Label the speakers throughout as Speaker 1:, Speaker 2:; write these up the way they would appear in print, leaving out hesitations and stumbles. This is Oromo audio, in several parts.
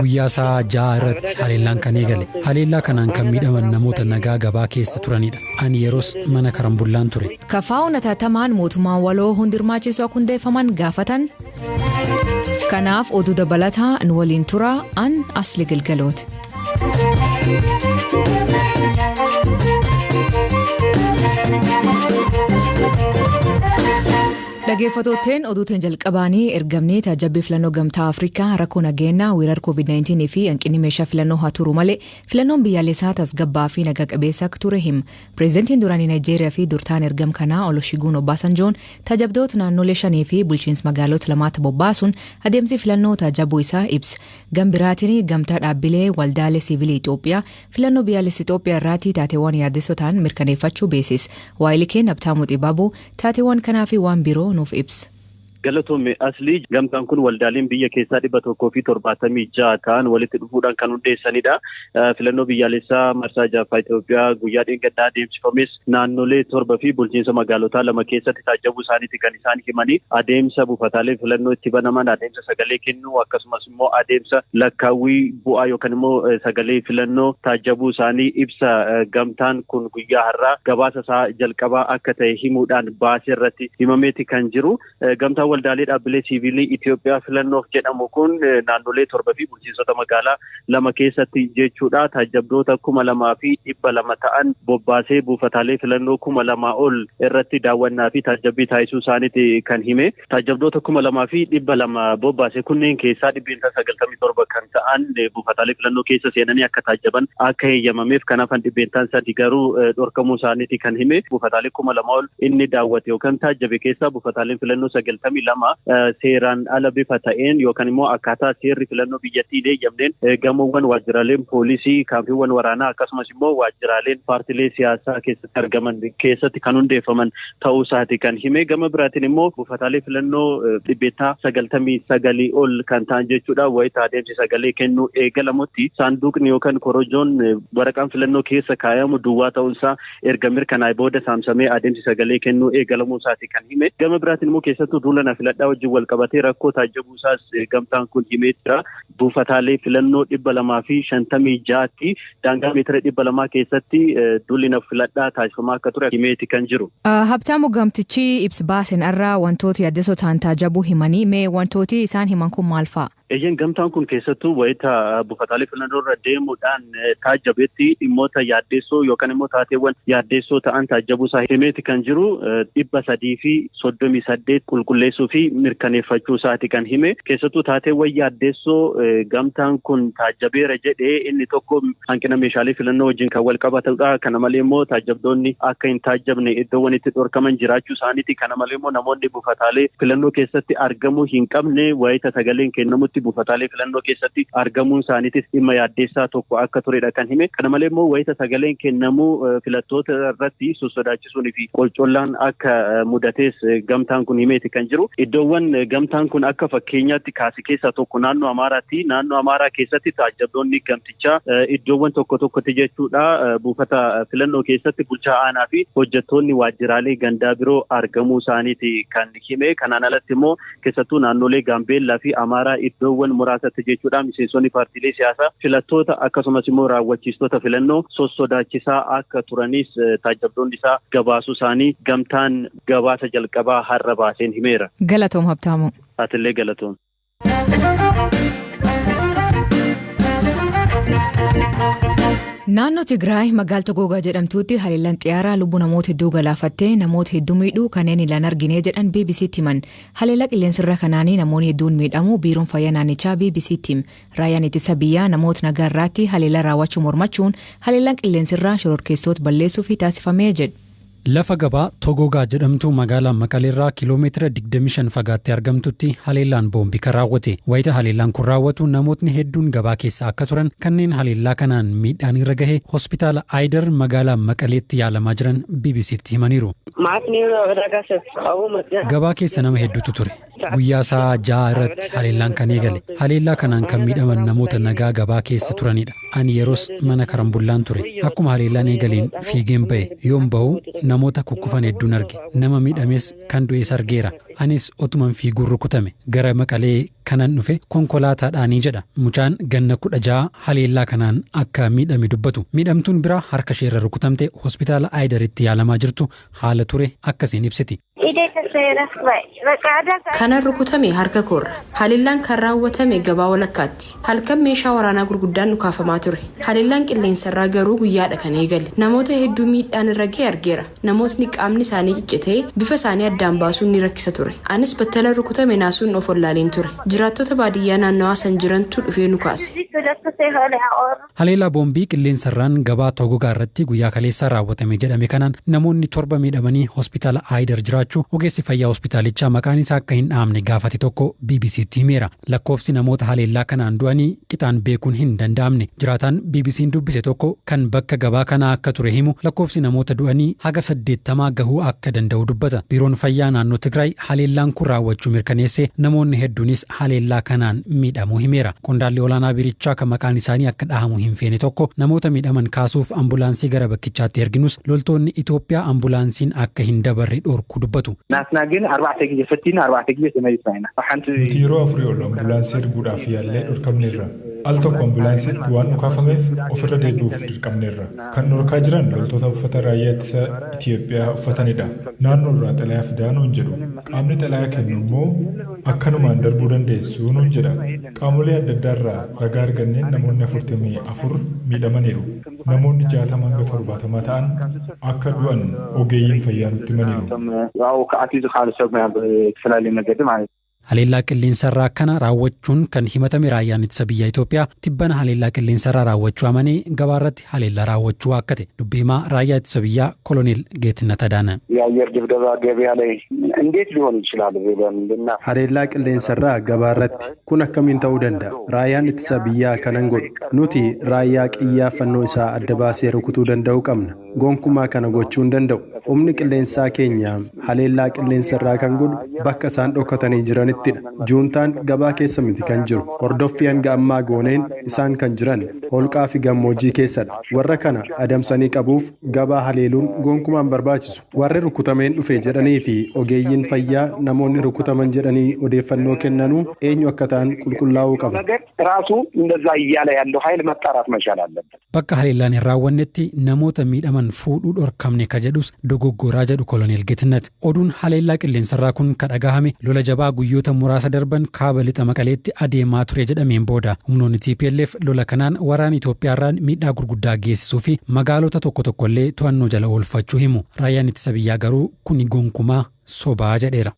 Speaker 1: Guyyaa isaa 6 irratti haleellaan kan eegale. Haleellaa kanaan kan miidhaman namoota nagaa gabaa keessa turanidha. Ani yeroos mana karambullaan ture.
Speaker 2: Kafaa'uun ataatamaan mootummaan waloo hundirmaachisuu akka hundeeffaman gaafatan. Kanaaf oduu dabalataa nu waliin turaa an Asli Galgalooti. Dhageeffattootteen oduutiin jalqabaanii ergamni taajabbii filannoo gamtaa Afrikaa rakkoo nageenyaa weerar COVID-19 fi hanqinni meeshaa filannoo haa turu malee filannoon biyyaalessaa tasgabbaa fi naga qabeessa akka ture hima. Pireezidantiin duraanii Naayijeeriyaa fi durtaan ergam kanaa Olusegun Obasanjoon taajabdoota naannolee 5 fi bulchiinsa magaalota 2 bobbaasuun adeemsi filannoo taajabuu isaa ibsa. Gambiraatiin gamtaa dhaabbilee waldaalee siviilii Itoophiyaa filannoo biyyaalessa Itoophiyaa irratti taateewwan yaaddessootaan mirkaneeffachuu beeksisa. Waa'ilii keenya Abtaamuu Xibaabuu taateewwan kanaa fi waan biroo nuuf ibsa.
Speaker 3: Galatoomee Aslii gamtaan kun waldaaleen biyya keessaa 176 ta'an walitti dhufuudhaan kan hundeessanidha. Filannoo biyyaalessaa marsaa 6ffaa Itoophiyaa guyyaa dheengaddaa adeemsifames naannolee 7 fi bulchiinsa magaalotaa 2 keessatti taajabuu isaaniiti kan isaan himanii adeemsa buufataalee filannoo itti banaman adeemsa sagalee kennuu akkasumas immoo adeemsa lakkaawwii bu'aa yookaan immoo sagalee filannoo taajabuu isaanii ibsa. Gamtaan kun guyyaa har'aa gabaasa isaa jalqabaa akka ta'e himuudhaan baasee irratti himameeti kan jiru. Gamtaan waldaalee dhaabbilee siviilii Itoophiyaa filannoof jedhamu kun naannolee 7 fi bulchiinsota magaalaa 2 keessatti jechuudha. Taajabdoota 2,200 ta'an bobbaasee buufataalee filannoo 2,000 ol irratti daawwannaa fi taajabbii taasisuu isaaniiti kan hime. Taajabdoota 2,200 bobbaasee kunneen keessaa 97 kan ta'an buufataalee filannoo keessa seenanii akka taajaban akka heeyyamameef kanaaf 300 garuu dhorkamuu isaaniiti kan hime. Buufataalee 2,000 ol inni daawwate yookaan taajabe keessaa buufataaleen filannoo 92 seeraan ala bifa ta'een yookaan immoo akkaataa seerri filannoo biyyattii eeyyamneen gamoowwan waajjiraaleen poolisii kaampiiwwan waraanaa akkasumas immoo waajjiraaleen paartilee siyaasaa keessatti argaman keessatti kan hundeeffaman ta'uu isaati kan hime. Gama biraatiin immoo buufataalee filannoo 99 ol kan ta'an jechuudha. Wayita adeemsi sagalee kennuu eegalamutti saanduqni yookaan korojoon waraqaan filannoo keessa kaayamu duwwaa ta'uunsaa erga mirkanaa'ee booda saamsamee adeemsi sagalee kennuu eegalamuu isaati kan hime. Gama biraatiin immoo keessattuu duulana filadhaa wajjin wal qabatee rakkoo taajabuu isaas gamtaan kun himee jira. Buufataalee filannoo 256tti daangaa meetira 200 keessatti duulina filadhaa taasifamaa akka ture himeeti kan jiru.
Speaker 2: Habtaamu gamtichi ibsa baaseen irraa wantoota yaaddessoo ta'an taajabuu himanii mee wantooti isaan himan kun maal fa'a?
Speaker 3: Eeyyeen gamtaan kun keessattuu wayita buufataalee filannoo irra deemuudhaan taajabetti dhimmoota yaaddessoo yookaan immoo taateewwan yaaddessoo ta'an taajabuu isaa himeeti kan jiru. 338 qulqulleessuu fi mirkaneeffachuu isaati kan hime. Keessattuu taateewwan yaaddessoo gamtaan kun taajabeera jedhee inni tokko hanqina meeshaalee filannoo wajjin kan wal qabatudha. Kana malee immoo taajabdoonni akka hin taajabne iddoowwan itti dhorkaman jiraachuu isaaniiti. Kana malee immoo namoonni buufataalee filannoo keessatti argamuu hin qabne wayita sagaleen kennamutti buufataalee filannoo keessatti argamuun isaaniitis dhimma yaaddeessaa tokko akka turedha kan hime. Kana malee immoo wayita sagaleen kennamuu filattoota irratti sosodaachisuun fi qolcollaan akka mudatees gamtaan kun himeeti kan jiru. Iddoowwan gamtaan kun akka fakkeenyaatti kaase keessaa tokko naannoo Amaaraatti. Naannoo Amaaraa keessatti taajabdoonni gamtichaa iddoowwan tokkotti jechuudha buufata filannoo keessatti bulchaa aanaa fi hojjettoonni waajjiraalee gandaa biroo argamuu isaaniiti kan hime. Kanaan alatti immoo keessattuu naannolee Gaambeellaa fi Amaaraa iddoowwan muraasatti jechuudha miseensonni paartiilee siyaasaa filattoota akkasumas immoo raawwachiistota filannoo sossodaachisaa akka turanis taajabdoonni isaa gabaasuu isaanii gamtaan gabaasa jalqabaa har'a baaseen himeera.
Speaker 2: Galatoom Habtaamu.
Speaker 3: Atillee galatoom.
Speaker 2: Naannoo Tigraay magaalaa Gogaa jedhamtuutti haleellaan xiyyaaraa lubbuu namoota hedduu galaafattee namoota hedduu miidhuu kanneen ilaan argine jedhan BBC'tti himan. Haleellaa qilleensarra kanaanii namoonni hedduun miidhamu biiroon fayyaa naannichaa BBC'tti hima. Raayyaan ittisa biyyaa namoota nagaa irratti haleellaa raawwachuu mormachuun haleellaan qilleensarraa shororkeessota balleessuuf taasifamee jedhu.
Speaker 1: Lafa gabaa Togogaa jedhamtu magaalaa Maqaleerraa kiiloomeetira 25 fagaattee argamtutti haleellaan boombii kan raawwate. Wayita haleellaan kun raawwatu namootni hedduun gabaa keessa akka turan kanneen haleellaa kanaan miidhaan irra gahe hospitaala Aayidar magaalaa Maqaleetti yaalamaa jiran BBC'tti himaniiru. Gabaa keessa nama hedduutu ture. Guyyaa isaa 6 irratti haleellaan kan eegale. Haleellaa kanaan kan miidhaman namoota nagaa gabaa keessa turanidha. Ani yeroos mana karambullaan ture. Akkuma haleellaan eegaleen fiigeen ba'e. Yoon ba'u namoota kukkufan hedduun arge. Nama miidhames kan du'es argeera. Anis otuman fiiguun rukutame. Gara Maqalee kanan dhufe konkolaataadhaanii jedha. Mucaan ganna 16 haleellaa kanaan akka miidhame dubbatu. Miidhamtuun biraa harka isheerra rukutamte hospitaala Aayidaritti yaalamaa jirtu haala ture akkasiin ibsiti.
Speaker 4: Kanan rukutame harka koorra. Haleellaan kan raawwatame gabaa walakkaatti. Halkan meeshaa waraanaa gurguddaan dhukaafamaa ture. Haleellaan qilleensarraa garuu guyyaadha kan eegale. Namoota hedduu miidhaan irra ga'e argeera. Namootni qaamni isaanii ciccitee bifa isaanii addaan baasuun ni rakkisa ture. Anis battala rukutame naasuun of wallaaleen ture. Jiraattota baadiyyaa naannawaa san jirantu dhufee nu kaase.
Speaker 1: Haleellaa boombii qilleensarraan gabaa Togogaa irratti guyyaa kaleessaa raawwatame jedhame kanaan namoonni 7 miidhamanii hospitaala Aayidar jiraachuu ogeessi fayyaa hospitaalichaa maqaan isaa akka hin dhaamne gaafate tokko BBC'tti himeera. Lakkoofsi namoota haleellaa kanaan du'anii qixaan beekuun hin danda'amne. Jiraataan BBC'n dubbise tokko kan bakka gabaa kanaa akka ture himu lakkoofsi namoota du'anii haga 80 gahuu akka danda'u dubbata. Biiroon fayyaa naannoo Tigraay haleellaan kun raawwachuu mirkaneesse namoonni hedduunis haleellaa kanaan miidhamuu himeera. Qondaalli olaanaa biirichaa kan maqaan isaanii akka dhahamu hin feene tokko namoota miidhaman kaasuuf ambulaansii gara bakkichaatti erginus loltoonni Itoophiyaa ambulaansiin akka hin dabarre dhorkuu dubbatu.
Speaker 5: Naasnaagin 4 ጊዜ ፈቲና 4 ጊዜ ተመይሳይና
Speaker 6: yeroo afurii ol ambulaansii erguudhaaf yaallee dhorkamneerra. Al tokko ambulaansiitti waan dhukaafameef ofirra deebi'uuf dirqamneerra. Kan dhorkaa jiran loltoota uffata raayyaa ittisa Itoophiyaa uffatanidha. Naannoo irraa xalayaa fidaa nuun jedhu. Qaamni xalayaa kennu immoo akkanumaan darbuu dandeessu nuun jedha. Qaamolee adda addaa irraa ragaa arganneen namoonni 44 miidhamaniiru. Namoonni 60 hanga 70 ta'an akka du'an ogeeyyiin fayyaa nutti himaniiru.
Speaker 1: Haleellaa qilleensarraa kana raawwachuun kan himatame raayyaan ittisa biyya Itoophiyaa tibbana haleellaa qilleensarraa raawwachuu amanee gabaarratti haleellaa raawwachuu akkate. Dubbii himaa raayyaa ittisa biyyaa Koloneel Geetnet Adaana.
Speaker 7: የአየር ድብደባ ገበያ ላይ እንዴት ሊሆን ይችላል ብለንና
Speaker 8: haleellaa qilleensarraa gabaarratti kun akkamiin ta'uu danda'a? Raayyaan ittisa biyyaa kanan godhu. Nuti raayyaa xiyyaafannoo isaa adda baasee rukutuu danda'u qabna. Gonkumaa kana gochuu hin danda'u. Humni qilleensaa keenya haleellaa qilleensarraa kan godhu bakka isaan dhokatanii jiranittidha. Juuntaan gabaa keessa miti kan jiru. Hordoffii hanga ammaa gooneen isaan kan jiran holqaa fi gammoojjii keessadha. Warra kana adamsanii qabuuf gabaa haleeluun gonkumaan barbaachisu. Warri rukutameen dhufe jedhanii fi ogeeyyiin fayyaa namoonni rukutaman jedhanii odeeffannoo kennanuu eenyu akka ta'an qulqullaa'uu qaba.
Speaker 1: Bakka haleellaan hin raawwannetti namoota miidhaman fuudhuu dhorkamne ka jedhus dogoggoraa jedhu Koloneel Geetnet. Oduun haleellaa qilleensarraa kun ka dhagahame lola jabaa guyyoota muraasa darban kaaba lixa Maqaleetti adeemaa ture jedhameen booda humnoonni TPLF lola kanaan waraana Itoophiyaarraan miidhaa gurguddaa geessisuu fi magaalota tokko tokkollee to'annoo jala oolfachuu himu. Raayyaan ittisa biyyaa garuu kuni gonkumaa sobaa jedheera.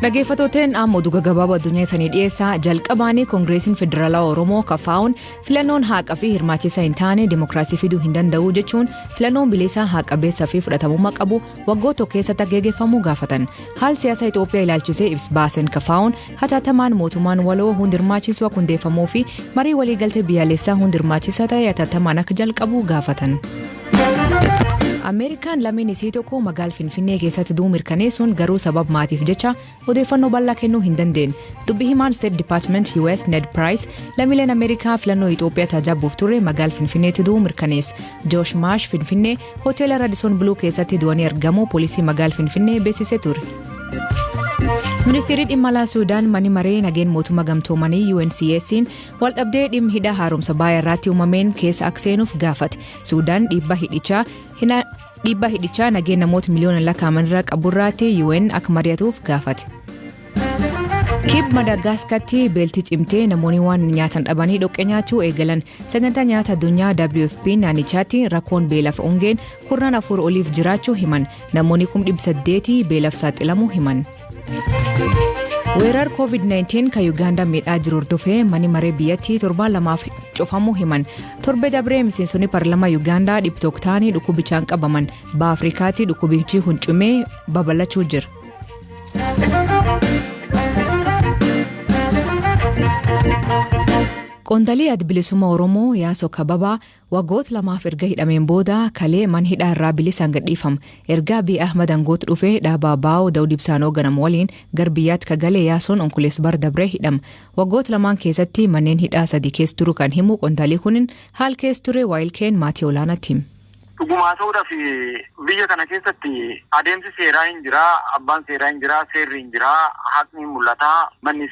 Speaker 2: Dhageeffatooteen amma oduu gabaabaa addunyaa isanii dhiyeessaa jalqabaanii koongireesiin federaalaa Oromoo kafaa'uun filannoon haqaa fi hirmaachisaa hin taane dimokiraasii fiduu hin danda'u jechuun filannoon bilisaa haqa beessaa fi fudhatamummaa qabu waggoota keessatti gaggeeffamuu gaafatan. Haal siyaasa Itoophiyaa ilaalchisee ibsa baasen kafaa'uun hatattamaan mootummaan waloo hundi hirmaachisu akka hundeeffamuu fi marii waliigaltee biyyaalessaa hundi hirmaachisaa ta'e hatattamaan akka jalqabu gaafatan. Ameerikaan lameen isii tokko magaalaa Finfinnee keessatti du'uu mirkaneessuun garuu sabab maatiif jecha odeeffannoo bal'aa kennuu hin dandeenye. Dubbii himaan State Department US Ned Price lammiileen Ameerikaa filannoo Itoophiyaa tajaajiluuf ture magaalaa Finfinneetti du'uu mirkaneesse. Josh Marsh Finfinnee hoteela Radisson Blue keessatti du'anii argamuu poolisii magaalaa Finfinnee beeksisee ture. Ministeerri dhimma alaa Suudaan mani maree nageen mootummaa gamtoomanii UNCS'n waldhabdee dhimma hidha haaromsa baay'ee irratti uumameen keessa akka seenuuf gaafate. Suudaan dhiibbaa hidhichaa nageen namoota miliyoona lakkaa'aman irraa qaburraatti UN akka mari'atuuf gaafate. Kib Madaagaskaritti beelti cimtee namoonni waan nyaatan dhabanii dhoqqee nyaachuu eegalan. Sagantaa nyaata addunyaa WFP naannichaatti rakkoon beelaaf ongeen kurnan 4 oliif jiraachuu himan. Namoonni 800 beelaaf saaxilamuu himan. Weerar COVID-19 kan Uganda miidhaa jiru hordofee mani maree biyyattii 7 cufamuu himan. Torbe dabree miseensonni paarlaamaa Uganda dhibba ta'anii dhukkubichaan qabaman. Baha Afrikaatti dhukkubichi huncumee babal'achaa jira. Qondaalii adda bilisummaa Oromoo Yaasoo Kababaa waggoota lamaaf erga hidhameen booda kalee mana hidhaa irraa bilisaan gadhiifame. Erga Abiy Ahmad aangoota dhufee dhaabaa baa'oo Daawud Ibsaan hooganamu waliin gara biyyaatti kagalee Yaasoon onkulees bar dabree hidhame. Waggoota lamaan keessatti manneen hidhaa 3 keessa turu kan himu qondaalii kunin haal keessa ture waayilkeen maatii olaanaatti.
Speaker 9: Dhugumaa ta'uudhaaf biyya kana keessatti adeemsi seeraa hin jira, abbaan seeraa hin jira, seerri hin jira, haqni mul'ata, manni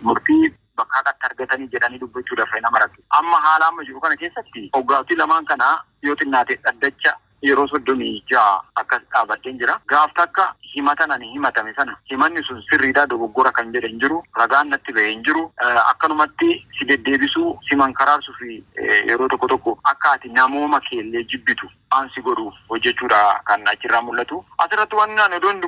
Speaker 9: murtii bakka akkatti argatanii jedhanii dubbachuudhaaf nama rakkisu. Amma haala amma jiru kana keessatti hoggaawtii lamaan kana yoo xinnaate dhaddacha yeroo 36 akkas dhaabbateen jira. Gaaf takka himatan ani himatame sana himanni sun sirriidhaa dogoggora kan jedhe hin jiru, ragaan natti ba'e hin jiru, akkanumatti si deddeebisuu si mankaraarsu fi yeroo tokko akka ati namooma keellee jibbitu aansi godhu hojjechuudha kan achirraa mul'atu. Asirratti waan ani odoon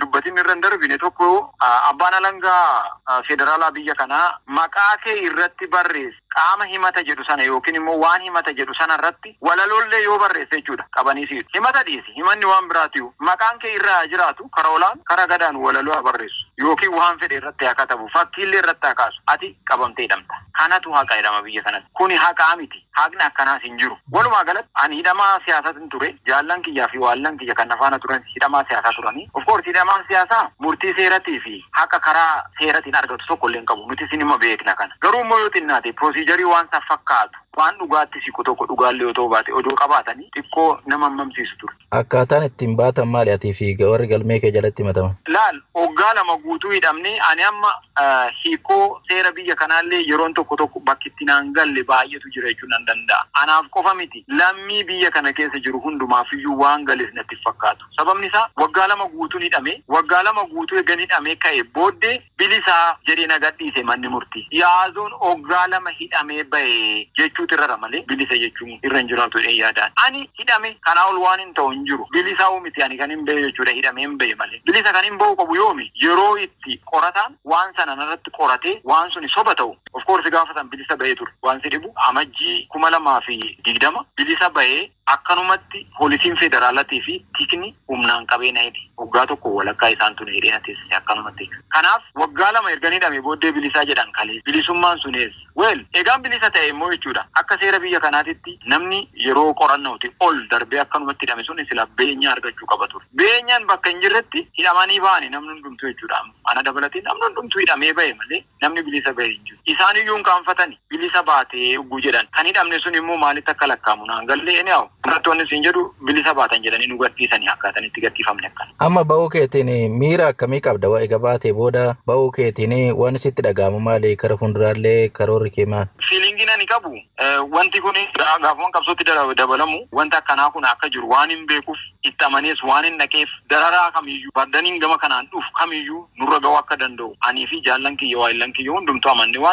Speaker 9: dubbatiin irra hin darbine tokko abbaan alangaa federaalaa biyya kanaa maqaa kee irratti barreesse qaama himata jedhu sana yookiin immoo waan himata jedhu sana irratti walalollee yoo barreesse jechuudha qabanii siitu. Himata dhiisi himanni waan biraatiyu maqaan kee irraa jiraatu karaa olaan karaa gadaan walaloo barreessu yookiin waan fedhe irratti haa katabu fakkiillee irratti haa kaasu ati qabamtee hidhamta. Kanatu haqa jedhama biyya kanatti. Kuni haqa miti. Haqni akkanaas hin jiru. Walumaa galatti ani hidhamaa siyaasatiin ture jaallan kiyyaa fi waallan kiyya kan afaana turan hidhamaa siyaasaa turanii. Of course hidhamaan siyaasaa murtii seeratii fi haqa karaa seeratiin argatu tokko illee hin qabu. Nuti sinima beekna kana. Garuu immoo yoo xinnaate pirooziijarii waan san fakkaatu waan dhugaatti siqu tokko dhugaallee yoo ta'u baate odoo qabaatanii xiqqoo nama mamsiisu ture.
Speaker 10: Akkaataan ittiin baatan maali atii fi warri galmee kee jalatti himataman?
Speaker 9: Laal hoggaa lama guutuu hidhamne ani amma hiikoo seera biyya kanaallee yeroon tokko bakki itti naan galle baay'eetu jira jechuun nan danda'a. Anaaf qofa miti lammii biyya kana keessa jiru hundumaafiyyuu waan galees natti fakkaatu. Sababni isaa waggaa lama guutuun hidhame waggaa lama guutuu eegan hidhamee ka'e booddee bilisaa jedhee na gadhiise manni murtii. Yaazoon waggaa lama hidhamee ba'e jechuutu irra malee bilisa jechuun irra hin jiraatu yaadaan. Ani hidhame kanaa ol waan hin ta'u hin jiru. Bilisaa miti ani kan hin ba'e jechuudha hidhamee hin ba'e malee. Bilisa kan hin ba'u qabu yoomi yeroo itti qorataan waan sana irratti qoratee waan suni soba ta'u. Of course gaafatan bilisa ba'ee ture. Waan si dhibu amajjii 2020 bilisa ba'ee akkanumatti poolisiin federaalaatii fi tikni humnaan qabeena hidhi. Waggaa tokko walakkaa isaan tun hidheena teessise akkanumatti. Kanaaf waggaa lama erga hidhamee booddee bilisaa jedhan kalee bilisummaan sunees. Weel egaan bilisa ta'e immoo jechuudha. Akka seera biyya kanaatitti namni yeroo qorannooti ol darbee akkanumatti hidhame sun sila beenyaa argachuu qaba ture. Beenyaan bakka hin jirretti hidhamanii ba'anii namni hundumtu jechuudha. Ana dabalatee namni hundumtu hidhamee ba'e malee namni bilisa ba'e hin jiru. Isaaniyyuu hin kaanfatani bilisa baatee ugguu jedhan. Kan hidhamne sun immoo maalitti akka lakkaamu naan gallee inni haa'u. Uummattoonni siin jedhu bilisa baatan jedhanii nu gadhiisanii akkaataan itti gadhiifamne akkana.
Speaker 10: Amma ba'uu keetiin miira akkamii qabda waa'ee gabaatee booda ba'uu keetiin waan sitti dhaga'amu maali kara fuulduraallee karoorri kee maal?
Speaker 9: Fiilingiin ani qabu wanti kun gaafaman qabsootti dabalamu wanta akkanaa kun akka jiru waan hin beekuuf itti amanees waan hin dhaqeef dararaa kamiyyuu bardaniin gama kanaan dhufu kamiyyuu nurra ga'uu akka danda'u anii fi jaallan kiyya waayillan kiyya hundumtuu amanne waan